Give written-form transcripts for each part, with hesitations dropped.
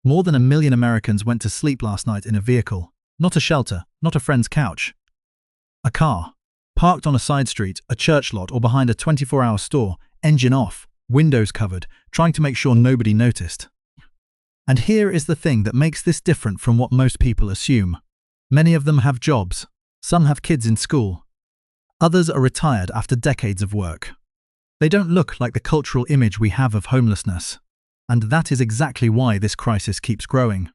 More than 1 million Americans went to sleep last night in a vehicle, not a shelter, not a friend's couch. A car, parked on a side street, a church lot, or behind a 24-hour store, engine off, windows covered, trying to make sure nobody noticed. And here is the thing that makes this different from what most people assume. Many of them have jobs. Some have kids in school. Others are retired after decades of work. They don't look like the cultural image we have of homelessness. And that is exactly why this crisis keeps growing.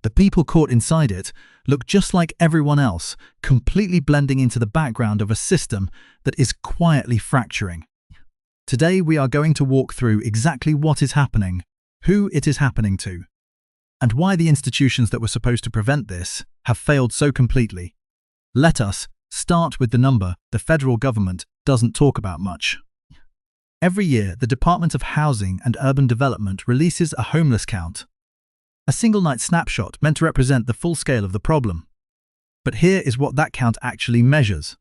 The people caught inside it look just like everyone else, completely blending into the background of a system that is quietly fracturing. Today we are going to walk through exactly what is happening, who it is happening to, and why the institutions that were supposed to prevent this have failed so completely. Let us start with the number the federal government doesn't talk about much. Every year, the Department of Housing and Urban Development releases a homeless count, a single-night snapshot meant to represent the full scale of the problem. But here is what that count actually measures.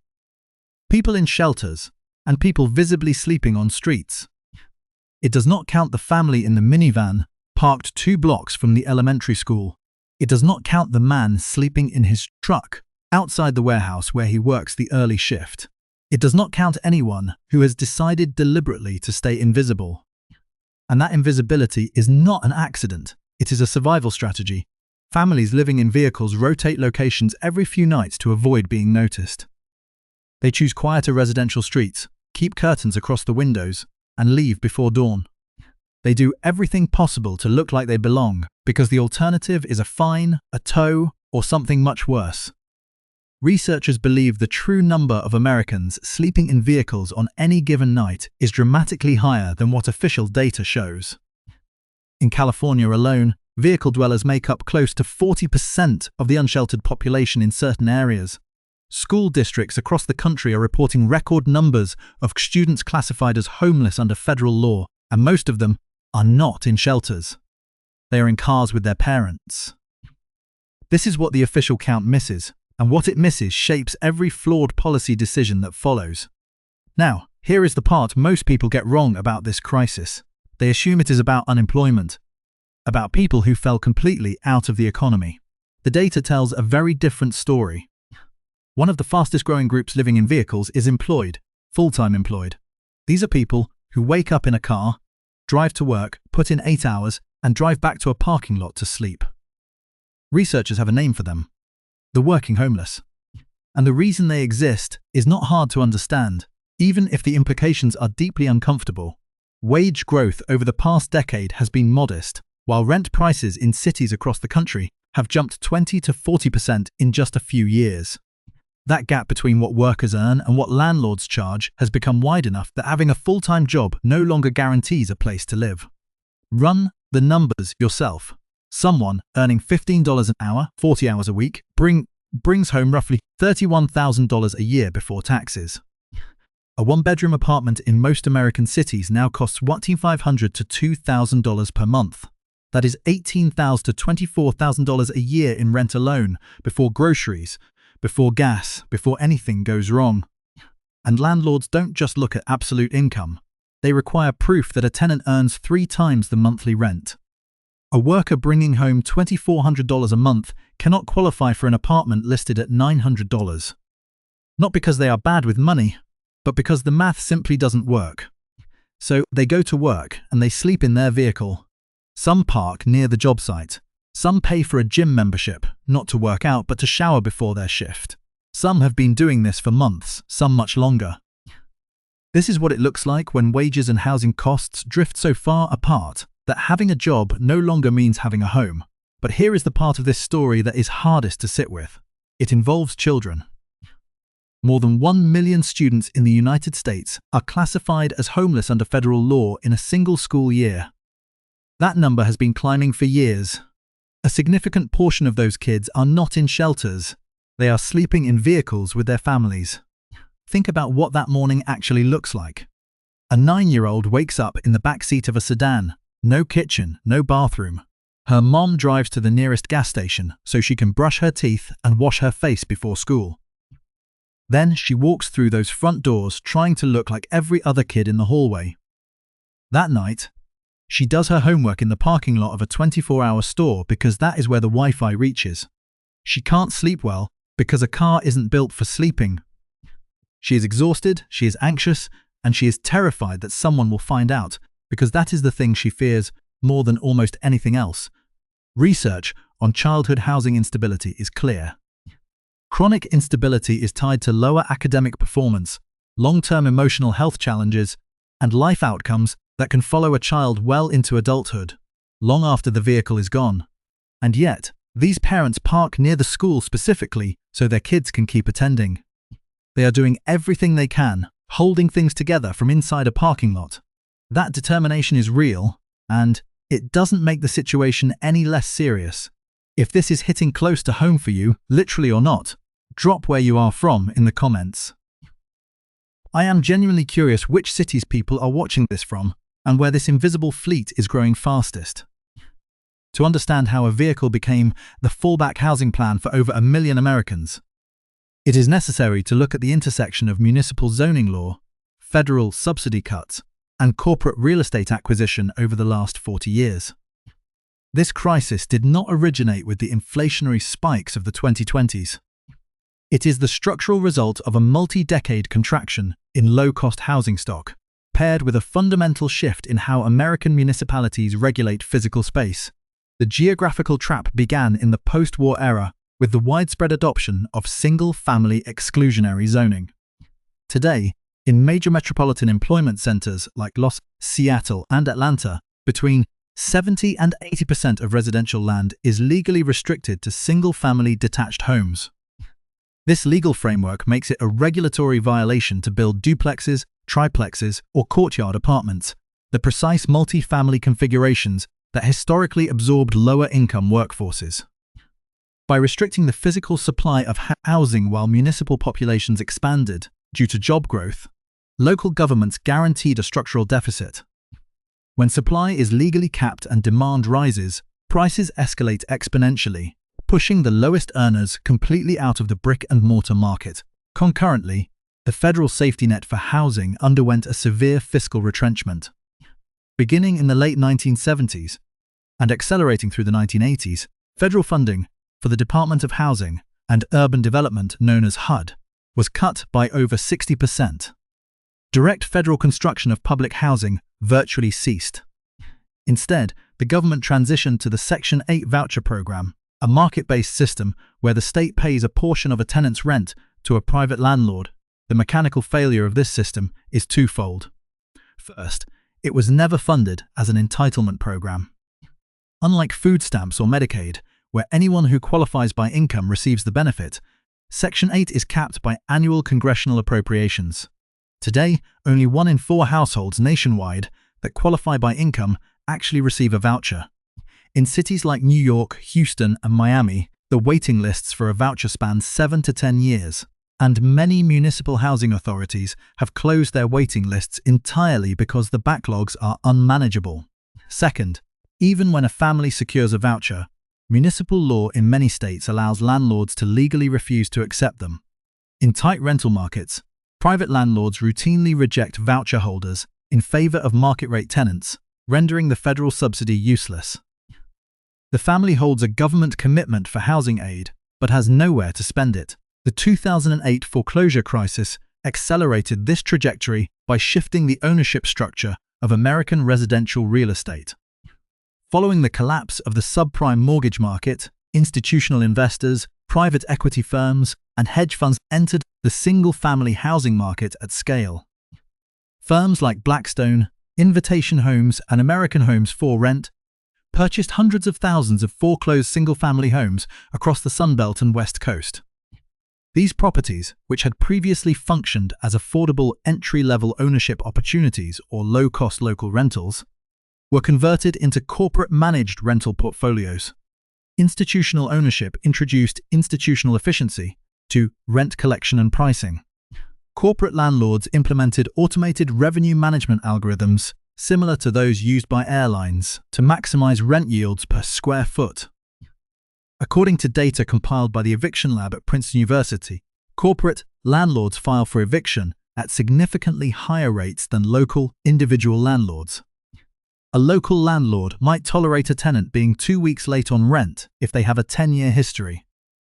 People in shelters and people visibly sleeping on streets. It does not count the family in the minivan parked 2 blocks from the elementary school. It does not count the man sleeping in his truck outside the warehouse where he works the early shift. It does not count anyone who has decided deliberately to stay invisible. And that invisibility is not an accident. It is a survival strategy. Families living in vehicles rotate locations every few nights to avoid being noticed. They choose quieter residential streets, keep curtains across the windows, and leave before dawn. They do everything possible to look like they belong, because the alternative is a fine, a tow, or something much worse. Researchers believe the true number of Americans sleeping in vehicles on any given night is dramatically higher than what official data shows. In California alone, vehicle dwellers make up close to 40% of the unsheltered population in certain areas. School districts across the country are reporting record numbers of students classified as homeless under federal law, and most of them are not in shelters. They are in cars with their parents. This is what the official count misses, and what it misses shapes every flawed policy decision that follows. Now, here is the part most people get wrong about this crisis. They assume it is about unemployment, about people who fell completely out of the economy. The data tells a very different story. One of the fastest growing groups living in vehicles is employed, full-time employed. These are people who wake up in a car, drive to work, put in 8 hours, and drive back to a parking lot to sleep. Researchers have a name for them: the working homeless. And the reason they exist is not hard to understand, even if the implications are deeply uncomfortable. Wage growth over the past decade has been modest, while rent prices in cities across the country have jumped 20 to 40% in just a few years. That gap between what workers earn and what landlords charge has become wide enough that having a full-time job no longer guarantees a place to live. Run the numbers yourself. Someone earning $15 an hour, 40 hours a week, brings home roughly $31,000 a year before taxes. A one-bedroom apartment in most American cities now costs $1,500 to $2,000 per month. That is $18,000 to $24,000 a year in rent alone, before groceries, before gas, before anything goes wrong. And landlords don't just look at absolute income. They require proof that a tenant earns 3 times the monthly rent. A worker bringing home $2,400 a month cannot qualify for an apartment listed at $900. Not because they are bad with money, but because the math simply doesn't work. So they go to work and they sleep in their vehicle. Some park near the job site. Some pay for a gym membership, not to work out but to shower before their shift. Some have been doing this for months, some much longer. This is what it looks like when wages and housing costs drift so far apart that having a job no longer means having a home. But here is the part of this story that is hardest to sit with. It involves children. More than 1 million students in the United States are classified as homeless under federal law in a single school year. That number has been climbing for years. A significant portion of those kids are not in shelters. They are sleeping in vehicles with their families. Think about what that morning actually looks like. A 9-year-old wakes up in the back seat of a sedan. No kitchen, no bathroom. Her mom drives to the nearest gas station so she can brush her teeth and wash her face before school. Then she walks through those front doors trying to look like every other kid in the hallway. That night, She does her homework in the parking lot of a 24-hour store because that is where the Wi-Fi reaches. She can't sleep well because a car isn't built for sleeping. She is exhausted, she is anxious, and she is terrified that someone will find out because that is the thing she fears more than almost anything else. Research on childhood housing instability is clear. Chronic instability is tied to lower academic performance, long-term emotional health challenges, and life outcomes that can follow a child well into adulthood, long after the vehicle is gone. And yet, these parents park near the school specifically so their kids can keep attending. They are doing everything they can, holding things together from inside a parking lot. That determination is real, and it doesn't make the situation any less serious. If this is hitting close to home for you, literally or not, drop where you are from in the comments. I am genuinely curious which cities people are watching this from and where this invisible fleet is growing fastest. To understand how a vehicle became the fallback housing plan for over 1 million Americans, it is necessary to look at the intersection of municipal zoning law, federal subsidy cuts, and corporate real estate acquisition over the last 40 years. This crisis did not originate with the inflationary spikes of the 2020s. It is the structural result of a multi-decade contraction in low-cost housing stock, paired with a fundamental shift in how American municipalities regulate physical space. The geographical trap began in the post-war era with the widespread adoption of single-family exclusionary zoning. Today, in major metropolitan employment centers like Seattle, and Atlanta, between 70 and 80% of residential land is legally restricted to single-family detached homes. This legal framework makes it a regulatory violation to build duplexes, triplexes, or courtyard apartments, the precise multi-family configurations that historically absorbed lower-income workforces. By restricting the physical supply of housing while municipal populations expanded due to job growth, local governments guaranteed a structural deficit. When supply is legally capped and demand rises, prices escalate exponentially, pushing the lowest earners completely out of the brick-and-mortar market. Concurrently, the federal safety net for housing underwent a severe fiscal retrenchment. Beginning in the late 1970s and accelerating through the 1980s, federal funding for the Department of Housing and Urban Development, known as HUD, was cut by over 60%. Direct federal construction of public housing virtually ceased. Instead, the government transitioned to the Section 8 voucher program, a market-based system where the state pays a portion of a tenant's rent to a private landlord. The mechanical failure of this system is twofold. First, it was never funded as an entitlement program. Unlike food stamps or Medicaid, where anyone who qualifies by income receives the benefit, Section 8 is capped by annual congressional appropriations. Today, only 1 in 4 households nationwide that qualify by income actually receive a voucher. In cities like New York, Houston, and Miami, the waiting lists for a voucher span 7 to 10 years, and many municipal housing authorities have closed their waiting lists entirely because the backlogs are unmanageable. Second, even when a family secures a voucher, municipal law in many states allows landlords to legally refuse to accept them. In tight rental markets, private landlords routinely reject voucher holders in favor of market-rate tenants, rendering the federal subsidy useless. The family holds a government commitment for housing aid, but has nowhere to spend it. The 2008 foreclosure crisis accelerated this trajectory by shifting the ownership structure of American residential real estate. Following the collapse of the subprime mortgage market, institutional investors, private equity firms, and hedge funds entered the single-family housing market at scale. Firms like Blackstone, Invitation Homes, and American Homes 4 Rent purchased hundreds of thousands of foreclosed single-family homes across the Sunbelt and West Coast. These properties, which had previously functioned as affordable entry-level ownership opportunities or low-cost local rentals, were converted into corporate-managed rental portfolios. Institutional ownership introduced institutional efficiency to rent collection and pricing. Corporate landlords implemented automated revenue management algorithms similar to those used by airlines to maximize rent yields per square foot. According to data compiled by the Eviction Lab at Princeton University, corporate landlords file for eviction at significantly higher rates than local, individual landlords. A local landlord might tolerate a tenant being 2 weeks late on rent if they have a 10-year history.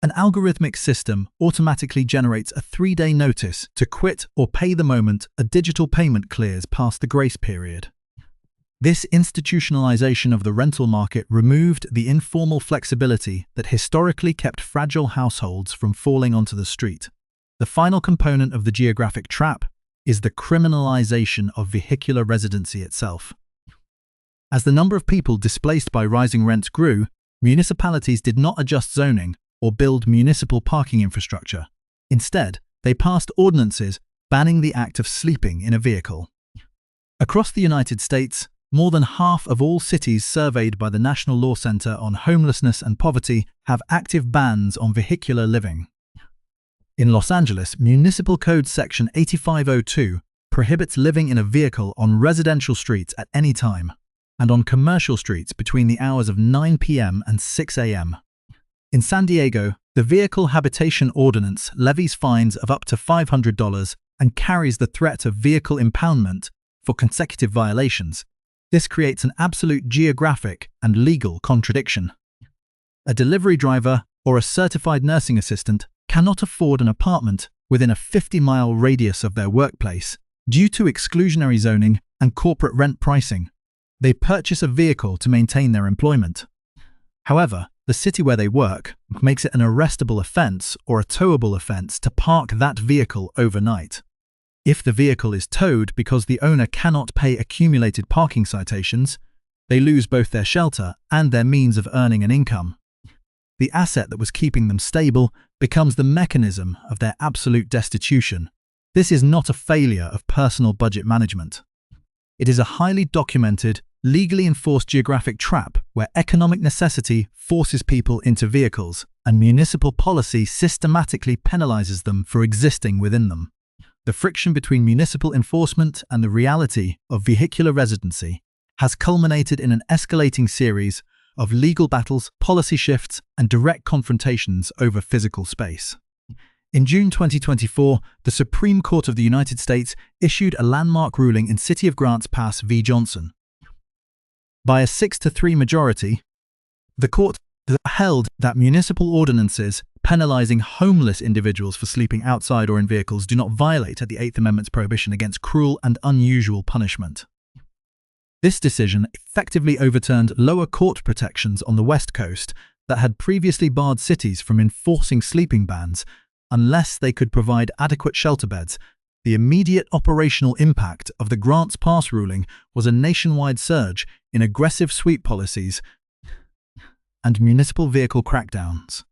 An algorithmic system automatically generates a 3-day notice to quit or pay the moment a digital payment clears past the grace period. This institutionalization of the rental market removed the informal flexibility that historically kept fragile households from falling onto the street. The final component of the geographic trap is the criminalization of vehicular residency itself. As the number of people displaced by rising rents grew, municipalities did not adjust zoning or build municipal parking infrastructure. Instead, they passed ordinances banning the act of sleeping in a vehicle. Across the United States, more than half of all cities surveyed by the National Law Center on Homelessness and Poverty have active bans on vehicular living. In Los Angeles, Municipal Code Section 8502 prohibits living in a vehicle on residential streets at any time, and on commercial streets between the hours of 9 p.m. and 6 a.m. In San Diego, the Vehicle Habitation Ordinance levies fines of up to $500 and carries the threat of vehicle impoundment for consecutive violations. This creates an absolute geographic and legal contradiction. A delivery driver or a certified nursing assistant cannot afford an apartment within a 50-mile radius of their workplace due to exclusionary zoning and corporate rent pricing. They purchase a vehicle to maintain their employment. However, the city where they work makes it an arrestable offense or a towable offense to park that vehicle overnight. If the vehicle is towed because the owner cannot pay accumulated parking citations, they lose both their shelter and their means of earning an income. The asset that was keeping them stable becomes the mechanism of their absolute destitution. This is not a failure of personal budget management. It is a highly documented, legally enforced geographic trap where economic necessity forces people into vehicles and municipal policy systematically penalizes them for existing within them. The friction between municipal enforcement and the reality of vehicular residency has culminated in an escalating series of legal battles, policy shifts, and direct confrontations over physical space. In June 2024, the Supreme Court of the United States issued a landmark ruling in City of Grants Pass v. Johnson. By a 6-3 majority, the court held that municipal ordinances penalizing homeless individuals for sleeping outside or in vehicles do not violate the Eighth Amendment's prohibition against cruel and unusual punishment. This decision effectively overturned lower court protections on the West Coast that had previously barred cities from enforcing sleeping bans unless they could provide adequate shelter beds. The immediate operational impact of the Grants Pass ruling was a nationwide surge in aggressive sweep policies and municipal vehicle crackdowns.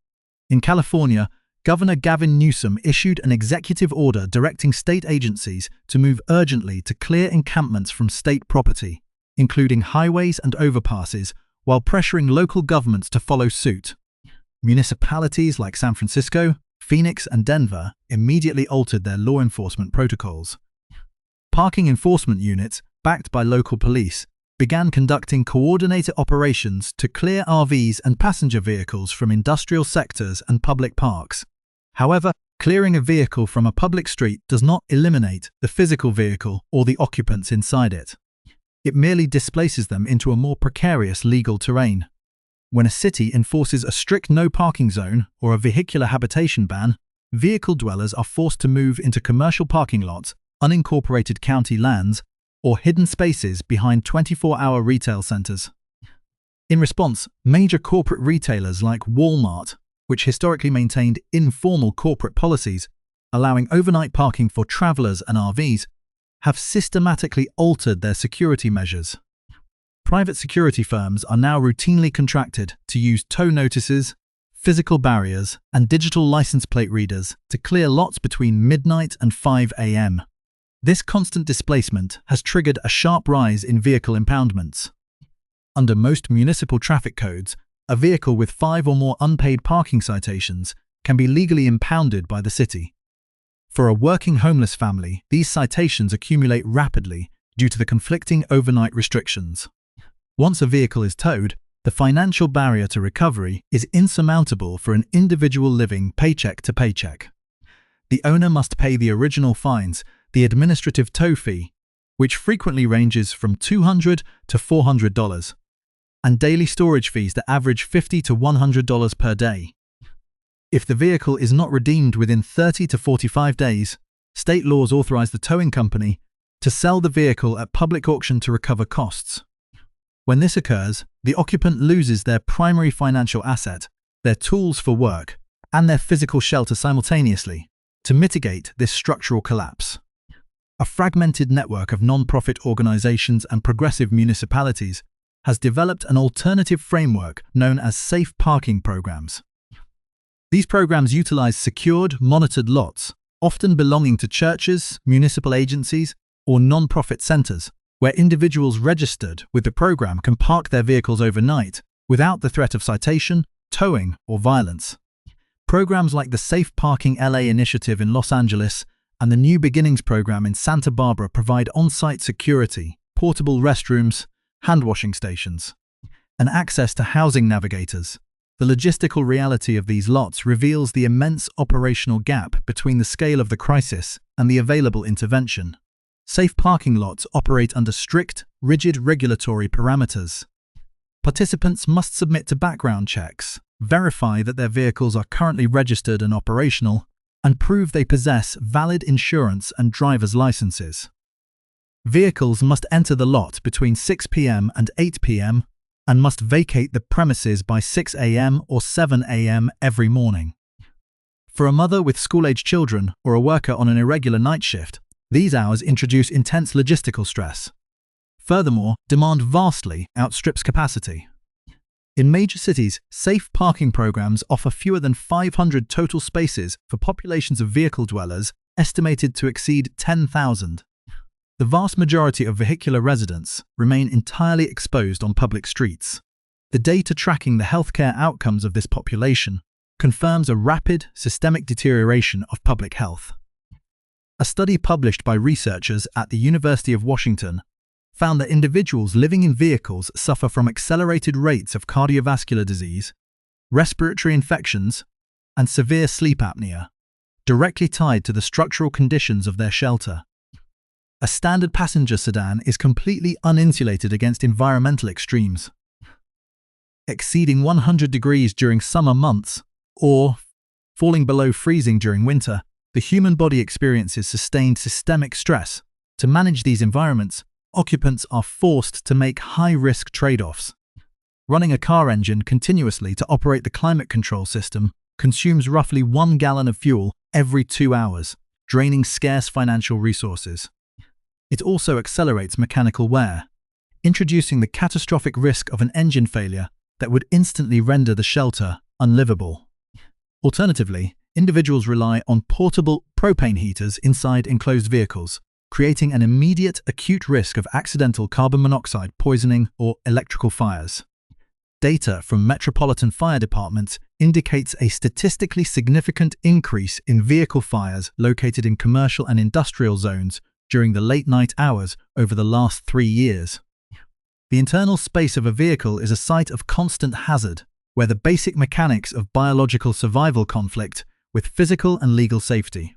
In California, Governor Gavin Newsom issued an executive order directing state agencies to move urgently to clear encampments from state property, including highways and overpasses, while pressuring local governments to follow suit. Municipalities like San Francisco, Phoenix, and Denver immediately altered their law enforcement protocols. Parking enforcement units, backed by local police, began conducting coordinated operations to clear RVs and passenger vehicles from industrial sectors and public parks. However, clearing a vehicle from a public street does not eliminate the physical vehicle or the occupants inside it. It merely displaces them into a more precarious legal terrain. When a city enforces a strict no parking zone or a vehicular habitation ban, vehicle dwellers are forced to move into commercial parking lots, unincorporated county lands, or hidden spaces behind 24-hour retail centers. In response, major corporate retailers like Walmart, which historically maintained informal corporate policies, allowing overnight parking for travelers and RVs, have systematically altered their security measures. Private security firms are now routinely contracted to use tow notices, physical barriers, and digital license plate readers to clear lots between midnight and 5 a.m. This constant displacement has triggered a sharp rise in vehicle impoundments. Under most municipal traffic codes, a vehicle with 5 or more unpaid parking citations can be legally impounded by the city. For a working homeless family, these citations accumulate rapidly due to the conflicting overnight restrictions. Once a vehicle is towed, the financial barrier to recovery is insurmountable for an individual living paycheck to paycheck. The owner must pay the original fines, the administrative tow fee, which frequently ranges from $200 to $400, and daily storage fees that average $50 to $100 per day. If the vehicle is not redeemed within 30 to 45 days, state laws authorize the towing company to sell the vehicle at public auction to recover costs. When this occurs, the occupant loses their primary financial asset, their tools for work, and their physical shelter simultaneously. To mitigate this structural collapse, a fragmented network of non-profit organizations and progressive municipalities has developed an alternative framework known as safe parking programs. These programs utilize secured, monitored lots, often belonging to churches, municipal agencies, or non-profit centers, where individuals registered with the program can park their vehicles overnight without the threat of citation, towing, or violence. Programs like the Safe Parking LA initiative in Los Angeles and the New Beginnings program in Santa Barbara provide on-site security, portable restrooms, hand-washing stations, and access to housing navigators. The logistical reality of these lots reveals the immense operational gap between the scale of the crisis and the available intervention. Safe parking lots operate under strict, rigid regulatory parameters. Participants must submit to background checks, verify that their vehicles are currently registered and operational, and prove they possess valid insurance and driver's licenses. Vehicles must enter the lot between 6 p.m. and 8 p.m. and must vacate the premises by 6 a.m. or 7 a.m. every morning. For a mother with school-age children or a worker on an irregular night shift, these hours introduce intense logistical stress. Furthermore, demand vastly outstrips capacity. In major cities, safe parking programs offer fewer than 500 total spaces for populations of vehicle dwellers estimated to exceed 10,000. The vast majority of vehicular residents remain entirely exposed on public streets. The data tracking the healthcare outcomes of this population confirms a rapid, systemic deterioration of public health. A study published by researchers at the University of Washington found that individuals living in vehicles suffer from accelerated rates of cardiovascular disease, respiratory infections, and severe sleep apnea, directly tied to the structural conditions of their shelter. A standard passenger sedan is completely uninsulated against environmental extremes. Exceeding 100 degrees during summer months, or falling below freezing during winter, the human body experiences sustained systemic stress. To manage these environments, occupants are forced to make high-risk trade-offs. Running a car engine continuously to operate the climate control system consumes roughly 1 gallon of fuel every 2 hours, draining scarce financial resources. It also accelerates mechanical wear, introducing the catastrophic risk of an engine failure that would instantly render the shelter unlivable. Alternatively, individuals rely on portable propane heaters inside enclosed vehicles, creating an immediate acute risk of accidental carbon monoxide poisoning or electrical fires. Data from metropolitan fire departments indicates a statistically significant increase in vehicle fires located in commercial and industrial zones during the late-night hours over the last 3 years. The internal space of a vehicle is a site of constant hazard, where the basic mechanics of biological survival conflict with physical and legal safety.